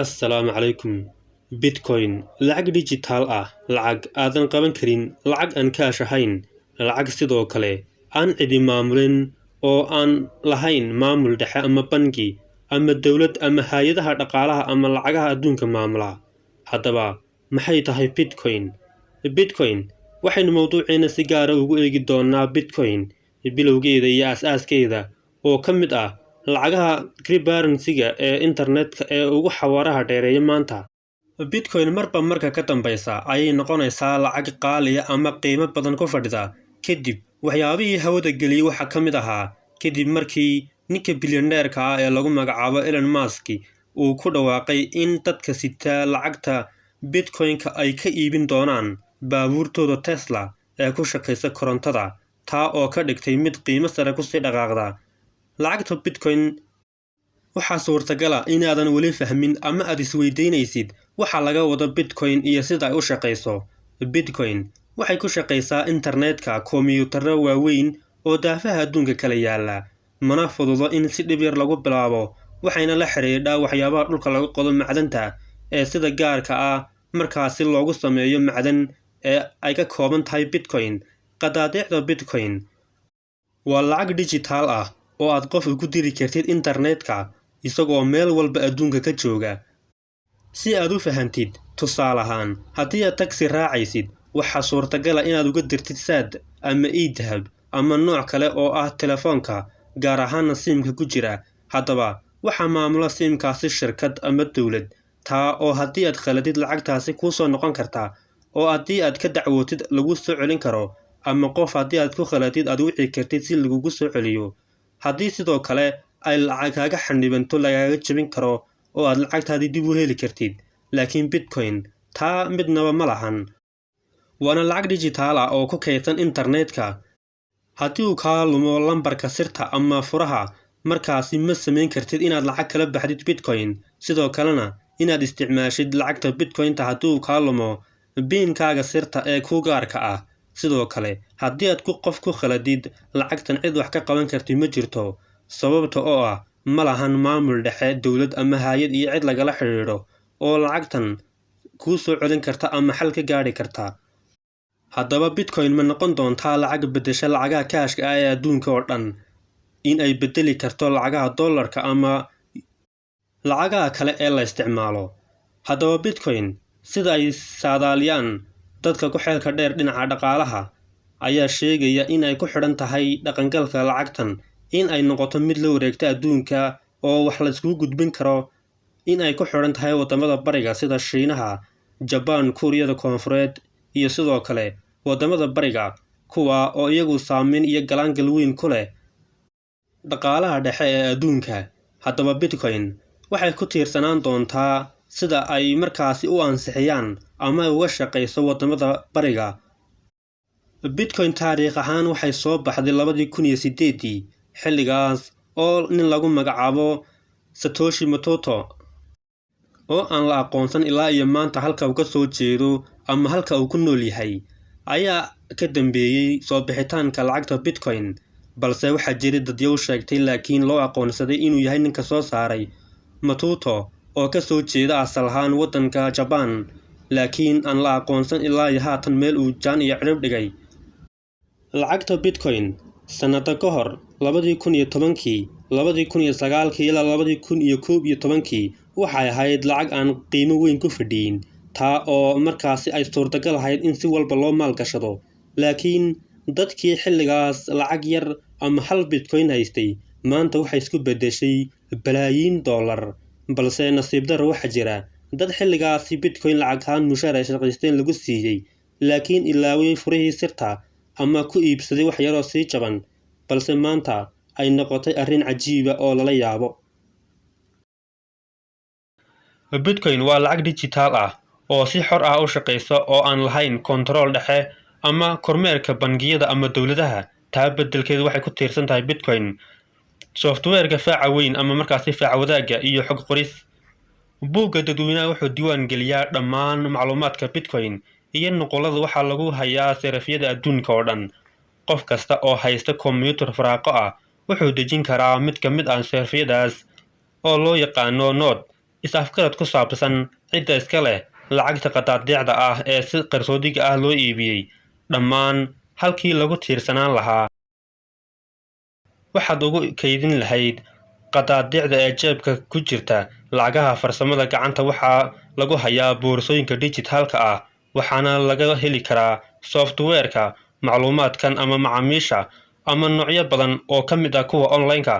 Assalaamu calaykum. Bitcoin lacag digital ah, lacag aadan qaban karin, lacag aan kaash ahayn, lacag sidoo kale aan cidi maamulin oo aan lahayn maamul dhexe ama bangi ama dowlad ama hay'adaha dhaqaalaha ama lacagaha adduunka maamula. Haddaba, maxay tahay Bitcoin? Bitcoin waxaynu mowduuceena si gaar ah ugu eegi doonaa Bitcoin bilowgeeda iyo aas-aaskeeda oo ka mid ah lacagaha cryptocurrency-ga ee internetka ee ugu xawaaraha dheereeya maanta. Bitcoin marba marka ka dambaysa ayay noqonaysaa lacag qaaliya ama qiimo badan ku fadhida. Kadib waxyaabihii hawada geliyay waxaa ka mid ahaa kadib markii ninka bilyaneerka ah ee lagu magacaabo Elon Musk uu ku dhawaaqay in dadka sita lacagta Bitcoin-ka ay ka iibin doonaan baabuurtooda Tesla ee ku shaqeysa korontada, taa oo ka dhigtay mid qiimo sare ku sii dhaqaaqda. Lacagta Bitcoin waxaa suurtagal ah inaadan weli fahmin ama aad isweydiinaysid waxa laga wado Bitcoin iyo sida ay u shaqeyso. Bitcoin waxay ku shaqeysaa internetka kombiyuutarro waaweyn oo daafaha adduunka kala yaala, mana fududo in si dhib yar lagu bilaabo, waxayna la xiriirdhaa waxyaabaha dhulka laga qodo macdanta ee sida gaarka ah markaasi loogu sameeyo macdan ee ay ka kooban tahay Bitcoin. Qadaadiicda Bitcoin waa lacag digital ah oo aad qof ugu diri kartid internetka isagoo meel walba adduunka ka jooga. Si aad u fahantid, tusaale ahaan, haddii aad taxi raacaysid, waxaa suurtagal ah inaad uga dirtid saad ama e-dahab ama nooc kale oo ah telefoonka, gaar ahaana SIM-ka ku jira. Haddaba, waxaa maamula SIM-kaasi shirkad ama dowlad, taa oo haddii aad khaladid lacagtaasi kuu soo noqon karta, oo haddii aad ka dacwootid lagu soo celin karo, ama qof haddii aad ku khaladid aad wici kartid si lagugu soo celiyo. Haddii sidoo kale ay lacag kaaga xanibanto lagaaga jebin karo oo aad lacagtaadii dib u heli kartid. Laakiin Bitcoin taa midnaba ma lahan. Waana lacag digital ah oo ku kaydsan internetka. Haddii uu kaa lumo lambarka sirta ama furaha, markaasi ma samayn kartid inaad lacag kala baxdid Bitcoin. Sidoo kalena inaad isticmaashid lacagta Bitcoin-ta haddii uu kaa lumo PIN-kaaga sirta ee ku gaarka ah. Sidoo kale, haddii aad qof ku khaladid lacagtan cid wax ka qaban karti ma jirto, sababta oo ah ma lahan maamul dhexe, dowlad ama hay'ad iyo cid lagala xiriiro oo lacagtan kuu soo celin karta ama xal ka gaari karta. Haddaba Bitcoin ma noqon doontaa lacag beddesha lacagaha kaashka ah ee adduunka oo dhan, in ay beddeli karto lacagaha dollarka ama lacagaha kale ee la isticmaalo. Haddaba Bitcoin, sida ay saadaaliyaan dadka ku xeelka dheer dhinaca dhaqaalaha, ayaa sheegaya in ay ku xidhan tahay dhaqangalka lacagtan in ay noqoto mid la wareegta adduunka oo wax la iskugu gudbin karo, in ay ku xidhan tahay wadamada bariga sida Shiinaha, Jabaan, Kuuriyada Koonfureed iyo sidoo kale wadamada bariga kuwa oo iyagu saameyn iyo galaangal weyn ku leh dhaqaalaha dhexe ee adduunka. Haddaba Bitcoin waxay ku tiirsanaan doontaa sida ay markaasi u ansixiyaan ama uga shaqeyso wadamada bariga. Bitcoin taariikh ahaan waxay soo baxday 2008 xilligaas oo nin lagu magacaabo Satoshi Nakamoto oo aan la aqoonsan ilaa iyo maanta halka uu ka soo jeedo ama halka uu ku nool yahay ayaa ka dambeeyay soo bixitaanka lacagta Bitcoin, balse waxaa jiray dadyow sheegtay laakiin loo aqoonsaday inuu yahay ninka soo saaray. Nakamoto oo ka soo jeeda asal ahaan waddanka Jabaan, laakiin aan la aqoonsan ilaa iyo haatan meel uu jaan iyo cirib dhigay. Lacagta Bitcoin sanado ka hor 2010, 2009 ilaa 2011 waxay ahayd lacag aan qiimo weyn ku fadhiyin, taa oo markaasi ay suurtagal ahayd in si walba loo maalgashado. Laakiin dadkii xilligaas lacag yar ama hal Bitcoin haystay maanta waxay isku beddeshay balaayiin dollar. Balse nasiib darro waxaa jira dad xilligaasi Bitcoin lacag ahaan mushaar ay shaqaysteen lagu siiyey, laakiin ilaaway furihii sirta ama ku iibsaday wax yaroo sii jaban, balse maanta ay noqotay arrin cajiiba oo lala yaabo. Bitcoin waa lacag digital ah oo si xor ah u shaqeysa oo aan lahayn kontarool dhexe ama kormeerka bangiyada ama dowladaha. Taa beddelkeedu waxay ku tiirsan tahay Bitcoin software-ka faaca weyn ama markaasi faaca wadaagga iyo xog qoris. Buugga dadweynaha wuxuu diiwaan geliyaa dhammaan macluumaadka Bitcoin iyo nuqulada waxaa lagu hayaa sarifyada adduunka oo dhan. Qof kasta oo haysta kombiyuutar faraaqo ah wuxuu dejin karaa mid ka mid ah sarifyadaas oo loo yaqaano node is-afgarad ku saabsan cidda iska leh lacagta qadaadiicda ah ee si qarsoodiga ah loo iibiyey dhammaan halkii lagu tiirsanaan lahaa waxaad ugu kaydin lahayd qadaadiicda ee jeebka ku jirta. Lacagaha farsamada gacanta waxaa lagu hayaa boorsooyinka dijitaalka ah waxaana laga heli karaa software-ka macluumaadkan ama macaamiisha ama noocyo badan oo ka mid ah kuwa online-ka.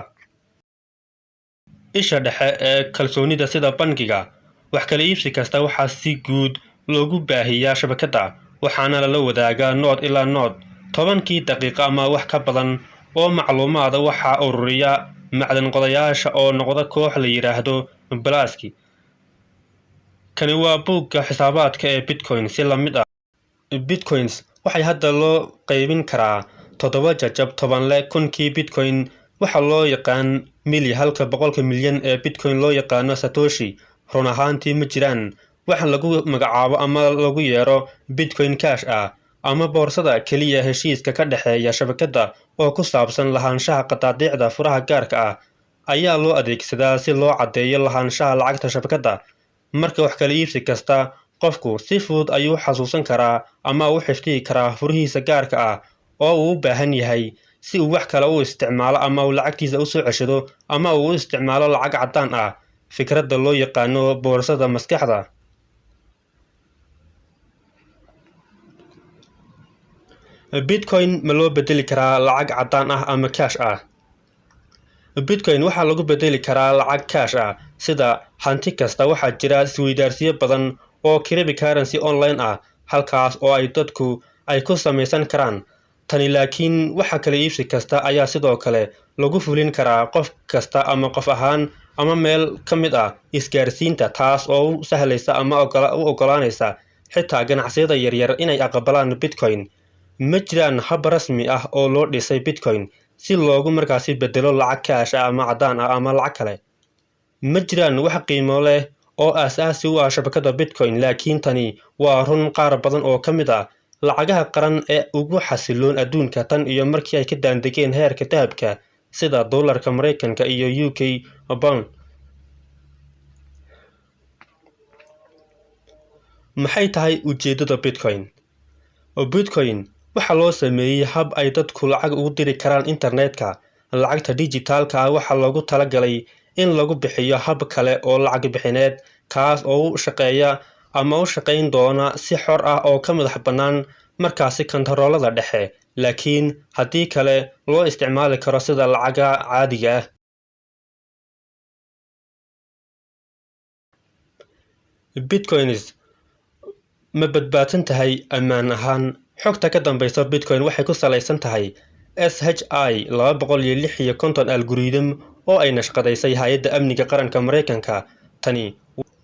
Isha dhexe ee kalsoonida sida bangiga wax kala iibsi kasta waxaa si guud loogu baahiyaa shabakadda waxaana lala wadaagaa nood ilaa nood 10kii daqiiqo ama wax ka badan oo macluumaada waxaa ururiya macdan qodayaasha oo noqda koox la yiraahdo Blaaski. Kani waa buugga xisaabaadka ee Bitcoin si la mid ah. Bitcoins waxay hadda loo qaybin karaa 7 jajab 10 le 1000kii Bitcoin waxa loo yaqaan halka 100 milyan ee Bitcoin loo yaqaano Satoshi. Run ahaantii ma jiraan wax lagu magacaabo ama lagu yeero Bitcoin Cash ah ama boorsada kaliya heshiiska ka dhexeeya shabakadda oo ku saabsan lahaanshaha qadaadiicda furaha gaarka ah ayaa loo adeegsadaa si loo caddeeyo lahaanshaha lacagta shabakadda. Marka wax kala iibsi kasta qofku si fudud ayuu xasuusan karaa ama u xifdii karaa furihiisa gaarka ah oo uu u baahan yahay si uu wax kale u isticmaalo ama uu lacagtiisa u soo ceshado ama uu u isticmaalo lacag caddaan ah. Fikradda loo yaqaano boorsada maskaxda. Bitcoin ma loo bedeli karaa lacag caddaan ah ama cash ah? Bitcoin waxaa lagu bedeli karaa lacag cash ah sida hanti kasta. Waxaa jira isweydaarsiyo badan oo cryptocurrency online ah halkaas oo ay dadku ay ku samaysan karaan tani. Laakiin waxa kala iibsi kasta ayaa sidoo kale lagu fulin karaa qof kasta ama qof ahaan ama meel ka mid ah isgaarsiinta taas oo u sahlaysa ama u ogolaanaysa xitaa ganacsiyada yaryar inay aqbalaan Bitcoin. Ma jiraan hab rasmi ah oo loo dhisay Bitcoin si loogu markaasi bedelo lacag cash ah ama caddaan ah ama lacag kale. Ma jiraan wax qiimo leh oo aasaasi u ah shabakadda Bitcoin. Laakiin tani waa run qaar badan oo ka mid ah lacagaha qaran ee ugu xasiloon adduunka tan iyo markii ay ka daandegeen heerka dahabka sida dollarka Mareykanka iyo UK pound. Maxay tahay ujeedada Bitcoin? Bitcoin waxaa loo sameeyey hab ay dadku lacag ugu diri karaan internetka. Lacagta dijitaalka ah waxaa loogu talagalay in lagu bixiyo hab kale oo lacag bixineed kaas oo u shaqeeya ama u shaqayn doona si xor ah oo ka madax bannaan markaasi kantaroolada dhexe. Laakiin haddii kale loo isticmaali karo sida lacaga caadiga ah. Bitcoins ma badbaadsan tahay ammaan ahaan? Xogta ka dambaysa Bitcoin waxay ku salaysan tahay SHI 256 algorithm oo ay nashqadaysay hay'adda amniga qaranka Mareykanka. Tani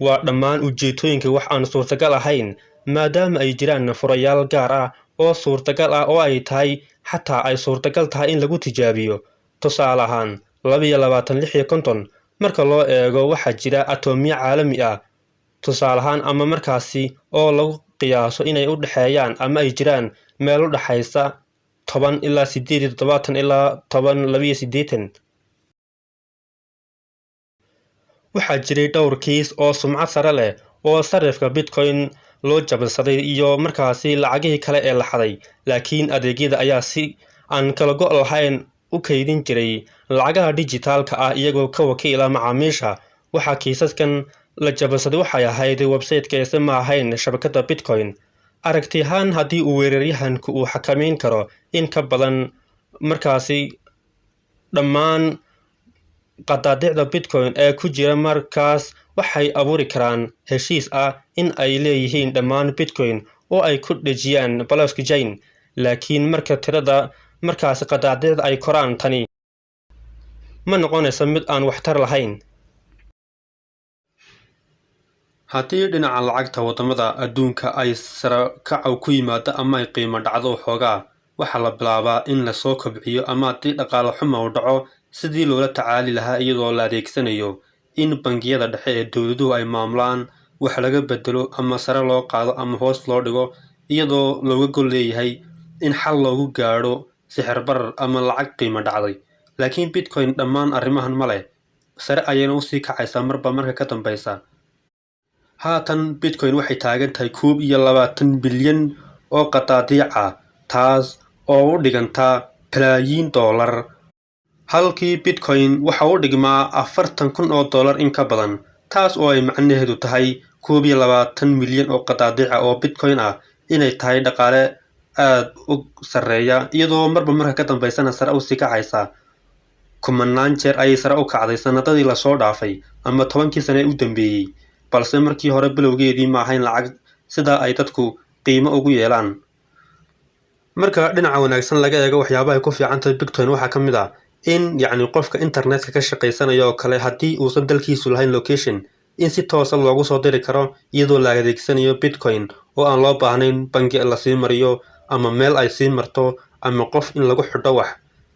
waa dhammaan ujeedooyinka wax aan suurtagal ahayn maadaama ay jiraan furayaal gaar ah oo suurtagal ah oo ay tahay xataa ay suurtagal tahay in lagu tijaabiyo. Tusaale ahaan 2256 marka loo eego waxaa jira atomiyo caalami ah tusaale ahaan ama markaasi oo lagu qiyaaso inay u dhaxeeyaan ama ay jiraan meel u dhaxaysa 10 ilaa 8 ilaa 10 waxaa jiray dhowr kiis oo sumcad sare leh oo sarifka Bitcoin loo jabsaday iyo markaasi lacagihii kale ee la xaday. Laakiin adeegyada ayaa si aan kala go' lahayn u kaydin jiray lacagaha dijitaalka ah iyagoo ka wakiila macaamiisha. Waxaa kiisaskan la jabsaday waxay ahayd website-keesa ma ahayn shabakadda Bitcoin. Aragti ahaan haddii uu weeraryahanku uu xakameyn karo in ka badan markaasi dhammaan qadaadiicda Bitcoin ee ku jira markaas waxay abuuri karaan heshiis ah in ay leeyihiin dhammaan Bitcoin oo ay ku dhejiyaan blockchain. Laakiin marka tirada markaasi qadaadiicda ay koraan tani ma noqonayso mid aan waxtar lahayn. Haddii dhinaca lacagta wadamada adduunka ay sare kac ku yimaado ama ay qiimo dhacdo xoogaa waxaa la bilaabaa in la soo kobciyo ama haddii dhaqaale xumo uu dhaco sidii loola tacaali lahaa iyadoo la adeegsanayo in bangiyada dhexe ee dowladuhu ay maamulaan wax laga bedelo ama sare loo qaado ama hoos loo dhigo iyadoo looga gol leeyahay in xal loogu gaadho sicir barar ama lacag qiimo dhacday. Laakiin Bitcoin dhammaan arrimahan ma leh sare ayayna u sii kacaysaa marba marka ka dambaysa. haatan bitcoin waxay taagan tahay 21 bilyan oo qadaadiic ah, taas oo u dhiganta balaayiin dollar. halkii bitcoin waxa uu dhigmaa 40,000 oo dollar in ka badan, taas oo ay macnaheedu tahay 21 milyan oo qadaadiic ah oo bitcoin ah inay tahay dhaqaale aad u sareeya, iyadoo marba marka ka dambeysana sare u sii kacaysa. kumanaan jeer ayay sare u kacday sanadadii la soo dhaafay ama 10kii sano ee u dambeeyay, balse markii hore bilowgeedii ma ahayn lacag sida ay dadku qiimo ugu yeelaan. marka dhinaca wanaagsan laga eego waxyaabaha ay ku fiican tahay bitcoin waxaa ka mid ah in qofka internetka ka shaqaysanaya oo kale haddii uusan dalkiisu lahayn location, in si toos ah loogu soo diri karo iyadoo la adeegsanayo bitcoin oo aan loo baahnayn bangi la sii mariyo ama meel ay sii marto ama qof in lagu xidho wax,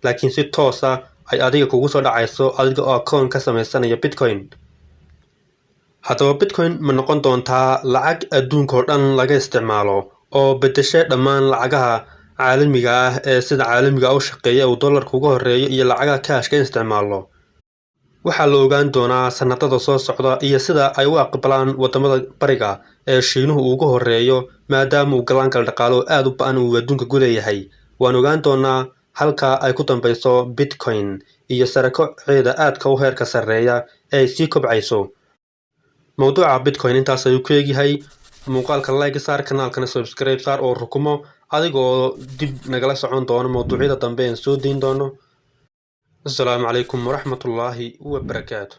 laakiin si toos ah ay adiga kugu soo dhacayso adiga oo account ka samaysanaya bitcoin. haddaba bitcoin ma noqon doontaa lacag adduunka oo dhan laga isticmaalo oo beddeshay dhammaan lacagaha caalamiga ah ee sida caalamiga u shaqeeya uu dollarku ugu horeeyo iyo lacagaha kaashka isticmaalo? waxaa la ogaan doonaa sanadada soo socda iyo sida ay u aqbalaan wadamada bariga ee Shiinuhu ugu horeeyo, maadaama uu galaangal dhaqaale aad u ba'an uu adduunka ku leeyahay. waan ogaan doonaa halka ay ku dambayso bitcoin iyo sarakoceeda aadka u heerka sareeya ee sii kobcayso. mawduuca bitcoin intaas ayuu ku eegyahay. muuqaalka like saar, kanaalkana subscribe saar oo rukumo adigoo dib nagala socon doona mawduucyada dambe ee soo deyn doono. assalaamu calaykum waraxmatullaahi wabarakaatu.